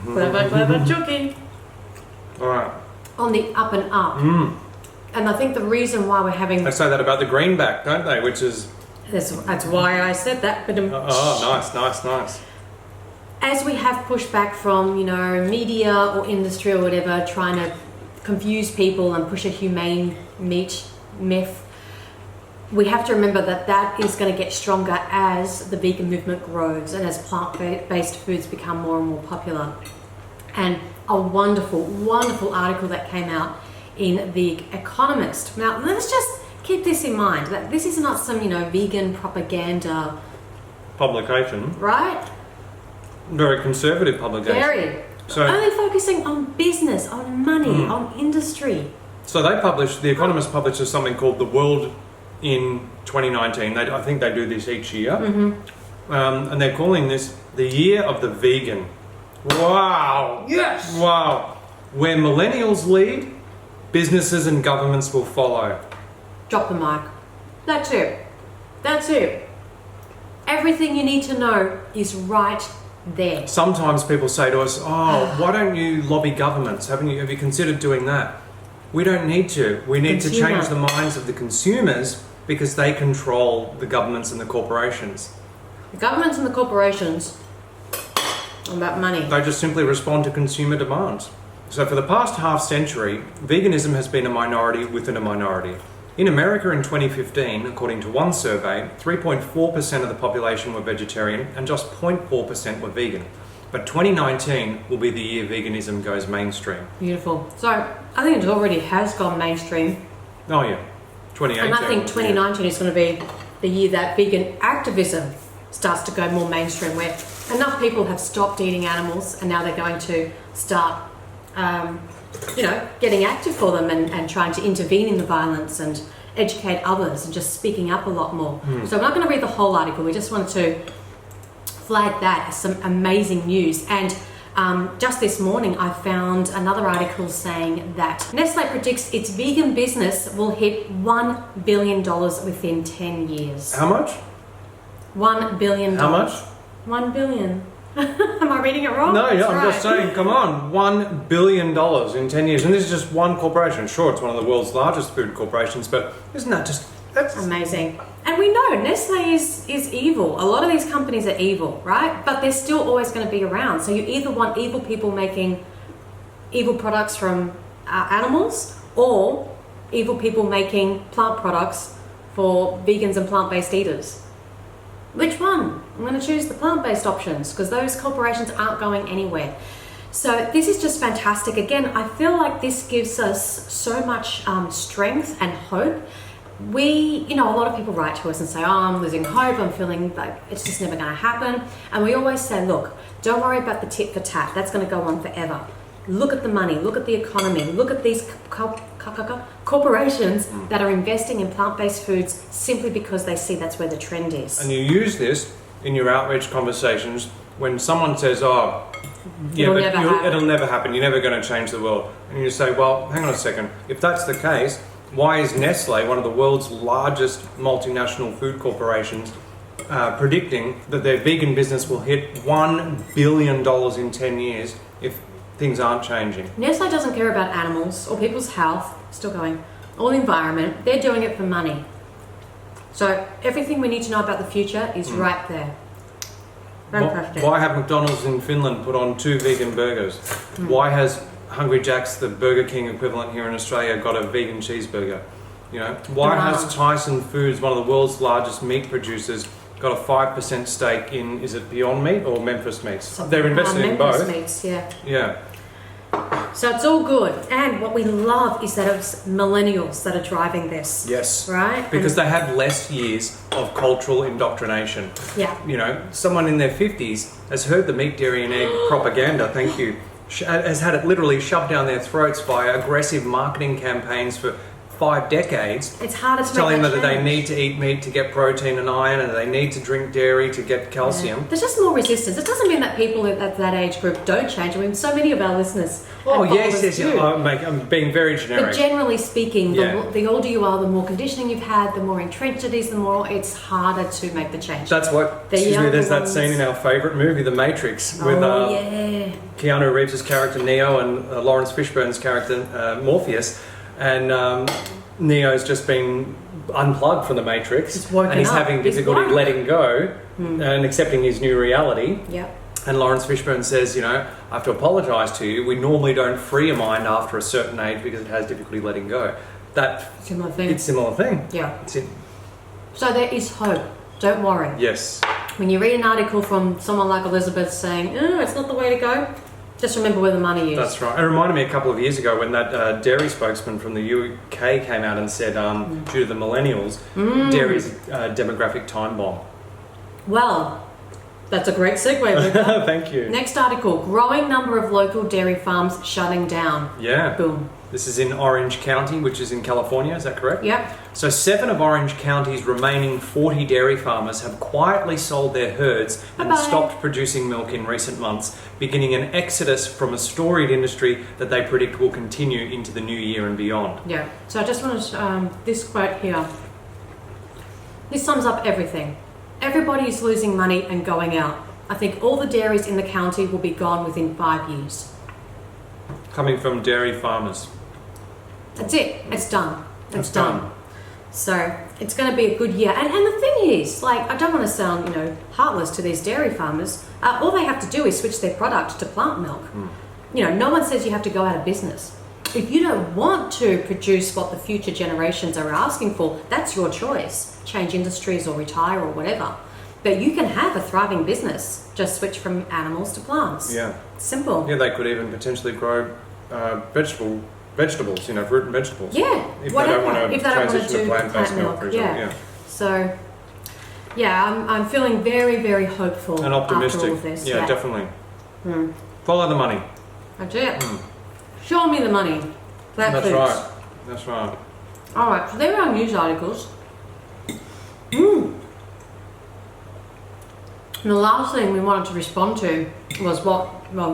Clever, Chucky. All right. On the up and up. And I think the reason why we're having... They say that about the greenback, don't they? Which is... That's why I said that. But nice. As we have pushback from, media or industry or whatever, trying to confuse people and push a humane meat myth, we have to remember that is going to get stronger as the vegan movement grows and as plant-based foods become more and more popular. And a wonderful, wonderful article that came out in The Economist. Now, let's just keep this in mind, that this is not some, vegan propaganda publication. Right? Very conservative publication. Very. So, only focusing on business, on money, on industry. So The Economist publishes something called The World in 2019. I think they do this each year. And they're calling this the year of the vegan. Wow. Yes. Wow. Where millennials lead, businesses and governments will follow. Drop the mic. That's it. Everything you need to know is right there. Sometimes people say to us, why don't you lobby governments? Have you considered doing that? We don't need to. We need to change the minds of the consumers because they control the governments and the corporations. The governments and the corporations are about money. They just simply respond to consumer demands. So for the past half century, veganism has been a minority within a minority. In America in 2015, according to one survey, 3.4% of the population were vegetarian and just 0.4% were vegan. But 2019 will be the year veganism goes mainstream. Beautiful. So I think it already has gone mainstream. Oh yeah, 2018. And I think 2019 is going to be the year that vegan activism starts to go more mainstream, where enough people have stopped eating animals and now they're going to start, getting active for them and trying to intervene in the violence and educate others and just speaking up a lot more. So we're not going to read the whole article. We just wanted to flag that as some amazing news. And just this morning I found another article saying that Nestle predicts its vegan business will hit $1 billion within 10 years. How much? $1 billion. How much? 1 billion. Am I reading it wrong? No, That's I'm right. just saying, come on, $1 billion in 10 years. And this is just one corporation. Sure, it's one of the world's largest food corporations, but isn't that just... That's amazing. And we know Nestle is evil. A lot of these companies are evil, right? But they're still always going to be around. So you either want evil people making evil products from animals, or evil people making plant products for vegans and plant-based eaters. Which one? I'm going to choose the plant-based options because those corporations aren't going anywhere. So this is just fantastic. Again, I feel like this gives us so much strength and hope. A lot of people write to us and say, I'm losing hope, I'm feeling like it's just never going to happen. And we always say, look, don't worry about the tit for tat. That's going to go on forever. Look at the money, look at the economy, look at these corporations that are investing in plant-based foods simply because they see that's where the trend is. And you use this in your outreach conversations when someone says, it'll never happen, you're never going to change the world. And you say, well, hang on a second, if that's the case, why is Nestle, one of the world's largest multinational food corporations, predicting that their vegan business will hit $1 billion in 10 years if things aren't changing. Nestle doesn't care about animals or people's health, still going, or the environment. They're doing it for money. So everything we need to know about the future is right there. Fantastic. Why have McDonald's in Finland put on 2 vegan burgers? Why has Hungry Jack's, the Burger King equivalent here in Australia, got a vegan cheeseburger? You know, why has Tyson Foods, one of the world's largest meat producers, got a 5% stake in, is it Beyond Meat or Memphis Meats? They're invested in both. Memphis Meats, yeah. Yeah. So it's all good. And what we love is that it's millennials that are driving this. Yes. Right? Because they have less years of cultural indoctrination. Yeah. You know, someone in their 50s has heard the meat, dairy and egg propaganda, thank you, has had it literally shoved down their throats via aggressive marketing campaigns for 5 decades. It's harder to telling make them that they need to eat meat to get protein and iron, and they need to drink dairy to get calcium. Yeah. There's just more resistance. It doesn't mean that people at that age group don't change. I mean, so many of our listeners. Oh yes. I'm being very generic. But generally speaking, the older you are, the more conditioning you've had, the more entrenched it is, the more it's harder to make the change. That's what. There's that scene in our favourite movie, The Matrix, with Keanu Reeves' character Neo and Lawrence Fishburne's character Morpheus, and Neo's just been unplugged from the Matrix, and he's having difficulty letting go and accepting his new reality. Yep. And Lawrence Fishburne says, you know, I have to apologise to you. We normally don't free a mind after a certain age because it has difficulty letting go. That similar thing. It's a similar thing. Yeah. So there is hope. Don't worry. Yes. When you read an article from someone like Elizabeth saying, "Oh, it's not the way to go," just remember where the money is. That's right. It reminded me a couple of years ago when that dairy spokesman from the UK came out and said, due to the millennials, dairy's a demographic time bomb. Well, that's a great segue, Luca. Thank you. Next article, growing number of local dairy farms shutting down. Yeah. Boom. This is in Orange County, which is in California, is that correct? Yep. So 7 of Orange County's remaining 40 dairy farmers have quietly sold their herds and stopped producing milk in recent months, beginning an exodus from a storied industry that they predict will continue into the new year and beyond. Yeah. So I just wanted this quote here. This sums up everything. Everybody is losing money and going out. I think all the dairies in the county will be gone within 5 years. Coming from dairy farmers. That's it. It's done. It's done. So it's going to be a good year. And the thing is, like, I don't want to sound, heartless to these dairy farmers. All they have to do is switch their product to plant milk. No one says you have to go out of business. If you don't want to produce what the future generations are asking for, that's your choice. Change industries or retire or whatever. But you can have a thriving business. Just switch from animals to plants. Yeah. Simple. Yeah, they could even potentially grow vegetables, fruit and vegetables. Yeah, if whatever. They don't want to transition to plant-based milk, for example. Yeah. So, I'm feeling very, very hopeful and optimistic. After all of this. Yeah, definitely. Follow the money. That's it. Show me the money. That's right. That's right. All right. So there are our news articles. And the last thing we wanted to respond to was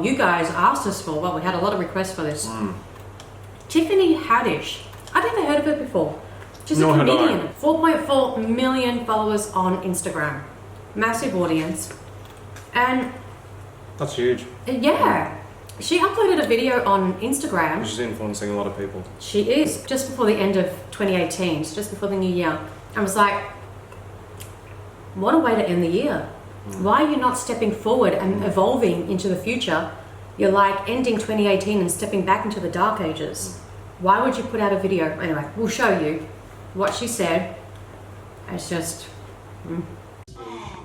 you guys asked us for. Well, we had a lot of requests for this. Tiffany Haddish. I'd never heard of her before. She's a comedian. 4.4 million followers on Instagram. Massive audience. And... that's huge. Yeah. She uploaded a video on Instagram. She's influencing a lot of people. She is. Just before the end of 2018. So just before the new year. I was like, what a way to end the year. Why are you not stepping forward and evolving into the future? You're like ending 2018 and stepping back into the dark ages. Why would you put out a video? Anyway, we'll show you what she said. It's just...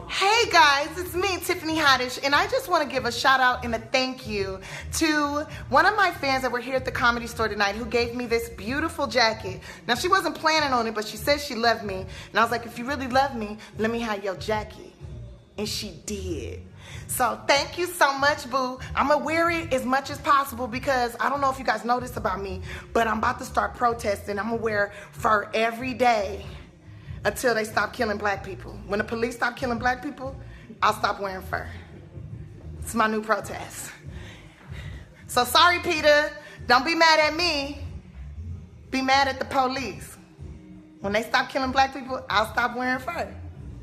Hey guys, it's me, Tiffany Haddish, and I just want to give a shout out and a thank you to one of my fans that were here at the Comedy Store tonight who gave me this beautiful jacket. Now, she wasn't planning on it, but she said she loved me. And I was like, if you really love me, let me have your jacket. And she did. So thank you so much, boo. I'm gonna wear it as much as possible because I don't know if you guys know this about me, but I'm about to start protesting. I'm gonna wear fur every day until they stop killing black people. When the police stop killing black people, I'll stop wearing fur. It's my new protest. So sorry, Peter. Don't be mad at me. Be mad at the police. When they stop killing black people, I'll stop wearing fur.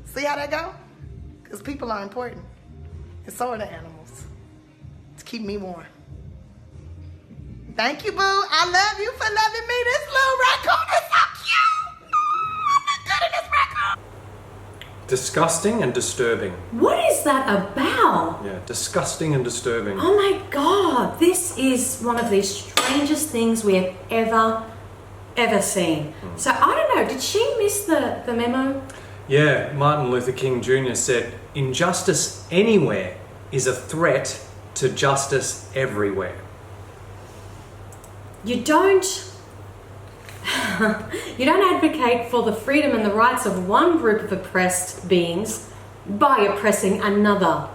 See how that go? Because people are important. And so are the animals. To keep me warm. Thank you, boo. I love you for loving me. This little raccoon is so cute. I'm not good at this raccoon. Disgusting and disturbing. What is that about? Yeah, disgusting and disturbing. Oh my God, this is one of the strangest things we have ever seen. So I don't know, did she miss the memo? Yeah, Martin Luther King Jr. said, injustice anywhere is a threat to justice everywhere. You don't advocate for the freedom and the rights of one group of oppressed beings by oppressing another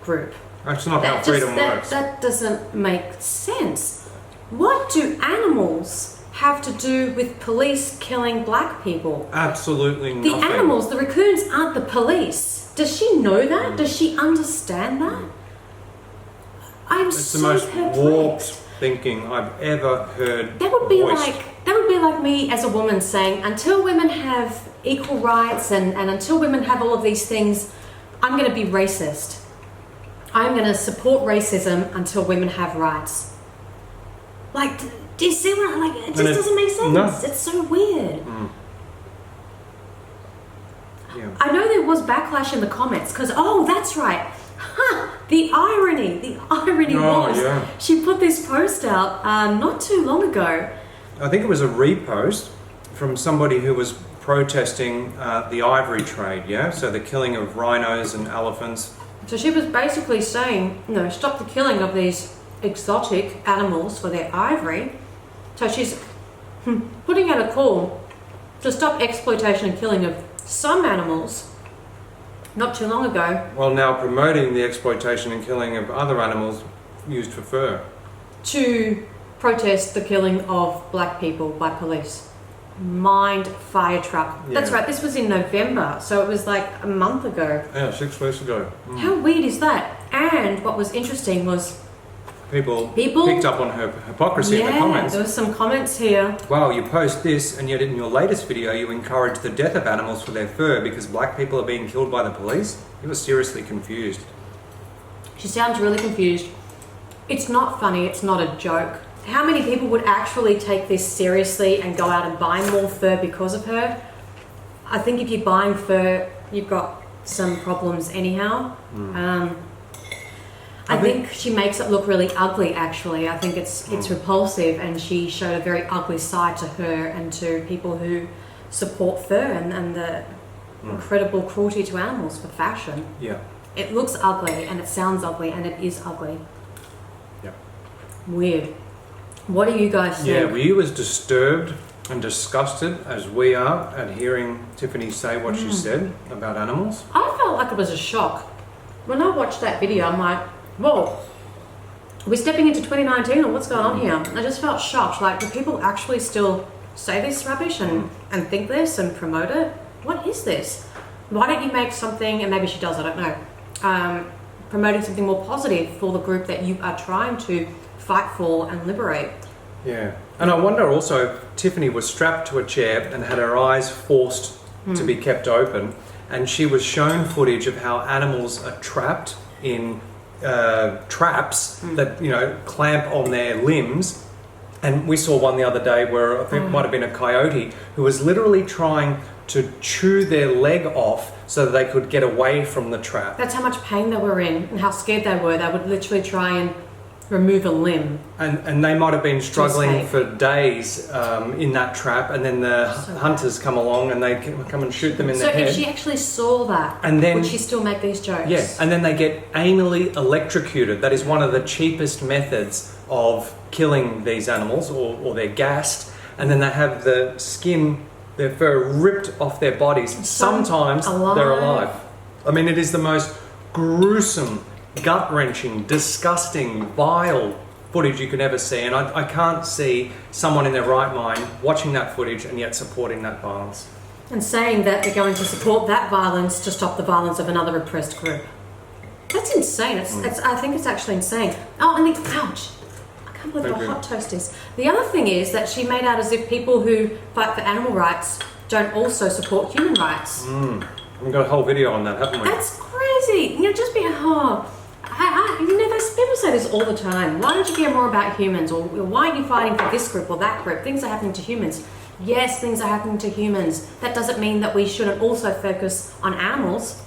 group. That's not how freedom works. That doesn't make sense. What do animals have to do with police killing black people? Absolutely The nothing. animals, the raccoons aren't the police. Does she know that? Does she understand that? I'm It's the so most perplexed. warped thinking I've ever heard. That would be voiced. like me as a woman saying, until women have equal rights and until women have all of these things, I'm going to be racist. I'm going to support racism until women have rights. Like, do you see what? Like, it just doesn't make sense. No. It's so weird. Yeah. I know there was backlash in the comments because, oh, that's right. The irony Oh, was yeah. she put this post out not too long ago. I think it was a repost from somebody who was protesting the ivory trade, yeah? So the killing of rhinos and elephants. So she was basically saying, stop the killing of these exotic animals for their ivory. So she's putting out a call to stop exploitation and killing of some animals not too long ago. While now promoting the exploitation and killing of other animals used for fur. To protest the killing of black people by police. Mind fire truck. Yeah. That's right, this was in November, so it was like a month ago. Yeah, 6 weeks ago. How weird is that? And what was interesting was People People- picked up on her hypocrisy in the comments. there was some comments here. Wow, you post this, and yet in your latest video you encourage the death of animals for their fur because black people are being killed by the police? You were seriously confused. She sounds really confused. It's not funny, it's not a joke. How many people would actually take this seriously and go out and buy more fur because of her? I think if you're buying fur, you've got some problems anyhow. I think she makes it look really ugly, actually. I think it's repulsive, and she showed a very ugly side to her and to people who support fur and the incredible cruelty to animals for fashion. Yeah. It looks ugly, and it sounds ugly, and it is ugly. Yeah. Weird. What do you guys think? Yeah, were you as disturbed and disgusted as we are at hearing Tiffany say what she said about animals? I felt like it was a shock. When I watched that video, I'm like, whoa, are we stepping into 2019 or what's going on here? I just felt shocked. Like, do people actually still say this rubbish and think this and promote it? What is this? Why don't you make something, and maybe she does, I don't know, promoting something more positive for the group that you are trying to fight for and liberate? Yeah. And I wonder also if Tiffany was strapped to a chair and had her eyes forced to be kept open, and she was shown footage of how animals are trapped in traps that, clamp on their limbs. And we saw one the other day where I think it might have been a coyote who was literally trying to chew their leg off so that they could get away from the trap. That's how much pain they were in and how scared they were. They would literally try and remove a limb. And they might have been struggling escape. for days in that trap, and then the hunters come along and they come and shoot them in So the head. if she actually saw that, And then- would she still make these jokes? Yeah, and then they get anally electrocuted. That is one of the cheapest methods of killing these animals, or they're gassed, and then they have the skin, their fur ripped off their bodies. Sometimes they're alive. I mean, it is the most gruesome, gut-wrenching, disgusting, vile footage you can ever see, and I can't see someone in their right mind watching that footage and yet supporting that violence. And saying that they're going to support that violence to stop the violence of another oppressed group. That's insane. I think it's actually insane. Oh, and ouch. I can't believe how hot toast is. The other thing is that she made out as if people who fight for animal rights don't also support human rights. We've got a whole video on that, haven't we? That's crazy. crazy. You know, just be, you know, those people say this all the time. Why don't you care more about humans? Or why are you fighting for this group or that group? Things are happening to humans. Yes, things are happening to humans. That doesn't mean that we shouldn't also focus on animals.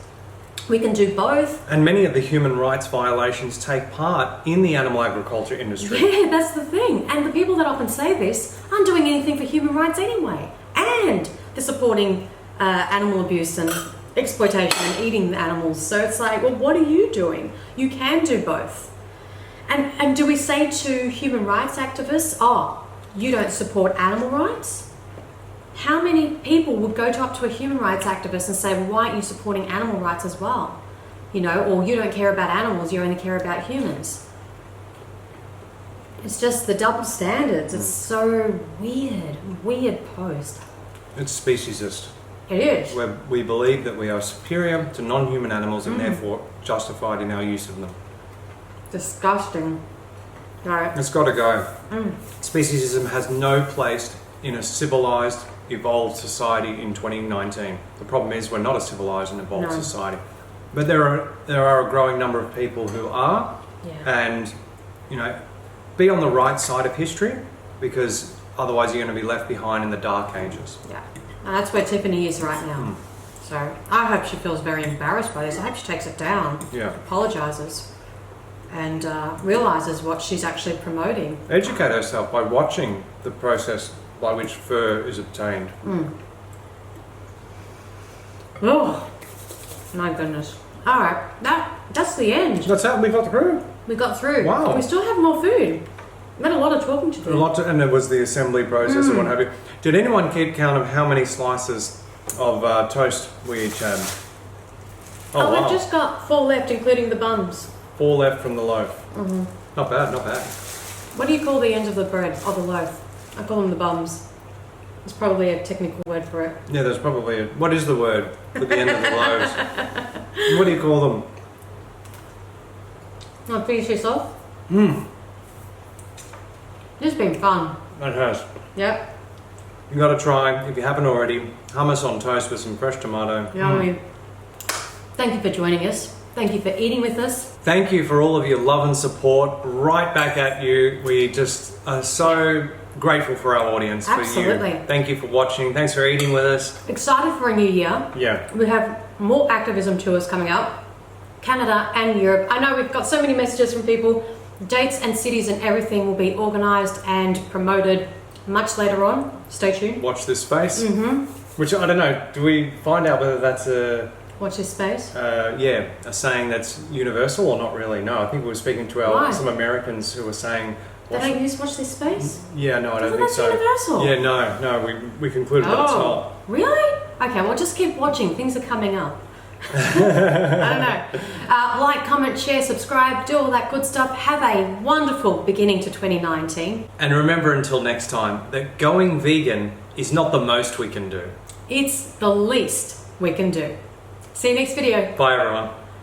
We can do both. And many of the human rights violations take part in the animal agriculture industry. Yeah, that's the thing. And the people that often say this aren't doing anything for human rights anyway. And they're supporting animal abuse and exploitation and eating the animals. So it's like, well, what are you doing? You can do both. And do we say to human rights activists, oh, you don't support animal rights? How many people would go up to a human rights activist and say, well, why aren't you supporting animal rights as well? You know, or you don't care about animals, you only care about humans. It's just the double standards. It's so weird post. It's speciesist. It is. Where we believe that we are superior to non-human animals and therefore justified in our use of them. Disgusting. Right. It's got to go. Speciesism has no place in a civilized, evolved society in 2019. The problem is we're not a civilized and evolved society. But there are a growing number of people who are, and you know, be on the right side of history, because otherwise you're going to be left behind in the dark ages. Yeah, and that's where Tiffany is right now. So I hope she feels very embarrassed by this. I hope she takes it down, apologizes, and realizes what she's actually promoting. Educate herself by watching the process by which fur is obtained. Oh, my goodness. All right, that's the end. That's how we got through. We got through. Wow. We still have more food. We had a lot of talking to do. And it was the assembly process and what have you. Did anyone keep count of how many slices of toast we each had? Oh, we've just got 4 left, including the buns. 4 left from the loaf. Not bad, not bad. What do you call the ends of the bread, or the loaf? I call them the bums. There's probably a technical word for it. Yeah, there's probably what is the word for the end of the loaves? What do you call them? Want to finish this off? This has been fun. It has. Yep. You got to try, if you haven't already, hummus on toast with some fresh tomato. Yummy. Thank you for joining us. Thank you for eating with us. Thank you for all of your love and support. Right back at you. We just are so grateful for our audience. Absolutely. For you. Thank you for watching. Thanks for eating with us. Excited for a new year. Yeah. We have more activism tours coming up. Canada and Europe. I know we've got so many messages from people. Dates and cities and everything will be organised and promoted much later on. Stay tuned. Watch this space. Which, I don't know, do we find out whether that's a... Watch this space? A saying that's universal or not really? No, I think we were speaking to some Americans who were saying... They don't use watch this space? Yeah, no, I don't think so. That's universal. Yeah, no, we concluded that it's not. Really? Okay, well just keep watching. Things are coming up. I don't know. Like, comment, share, subscribe, do all that good stuff. Have a wonderful beginning to 2019. And remember until next time that going vegan is not the most we can do. It's the least we can do. See you next video. Bye everyone.